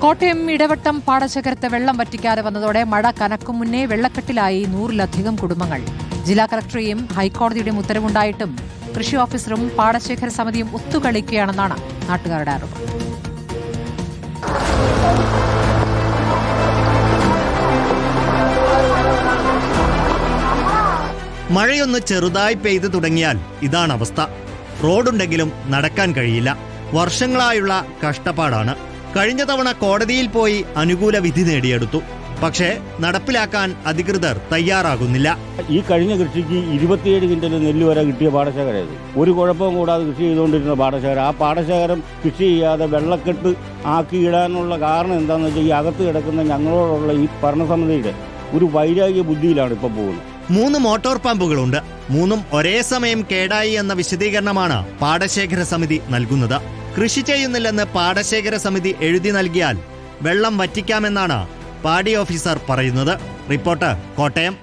കോട്ടയം ഇടവട്ടം പാടശേഖരത്ത് വെള്ളം വറ്റിക്കാതെ വന്നതോടെ മഴ കനക്കും മുന്നേ വെള്ളക്കെട്ടിലായി 100-ലധികം കുടുംബങ്ങൾ. ജില്ലാ കളക്ടറെയും ഹൈക്കോടതിയുടെയും ഉത്തരവുണ്ടായിട്ടും കൃഷി ഓഫീസറും പാടശേഖര സമിതിയും ഒത്തുകളിക്കുകയാണെന്നാണ് നാട്ടുകാരുടെ ആരോപണം. മഴയൊന്ന് ചെറുതായി പെയ്തു തുടങ്ങിയാൽ ഇതാണ് അവസ്ഥ. റോഡുണ്ടെങ്കിലും നടക്കാൻ കഴിയില്ല. വർഷങ്ങളായുള്ള കഷ്ടപ്പാടാണ്. കഴിഞ്ഞ തവണ കോടതിയിൽ പോയി അനുകൂല വിധി നേടിയെടുത്തു. പക്ഷേ നടപ്പിലാക്കാൻ അധികൃതർ തയ്യാറാകുന്നില്ല. ഈ കഴിഞ്ഞ കൃഷിക്ക് 27 ക്വിന്റൽ നെല്ല് വരെ കിട്ടിയ പാടശേഖരം, ഒരു കുഴപ്പവും കൂടാതെ കൃഷി ചെയ്തുകൊണ്ടിരുന്ന പാടശേഖരം, ആ പാടശേഖരം കൃഷി ചെയ്യാതെ വെള്ളക്കെട്ട് ആക്കിയിടാനുള്ള കാരണം എന്താണെന്ന് വെച്ചാൽ ഈ അകത്ത് കിടക്കുന്ന ഞങ്ങളോടുള്ള ഈ ഭരണസമിതിയുടെ ഒരു വൈരാഗ്യ ബുദ്ധിയിലാണ് ഇപ്പോൾ പോകുന്നത്. 3 മോട്ടോർ പമ്പുകളുണ്ട്. 3ഉം ഒരേ സമയം കേടായി എന്ന വിശദീകരണമാണ് പാടശേഖര സമിതി നൽകുന്നത്. കൃഷി ചെയ്യുന്നില്ലെന്ന് പാടശേഖര സമിതി എഴുതി നൽകിയാൽ വെള്ളം വറ്റിക്കാമെന്നാണ് പാടി ഓഫീസർ പറയുന്നത്. റിപ്പോർട്ടർ, കോട്ടയം.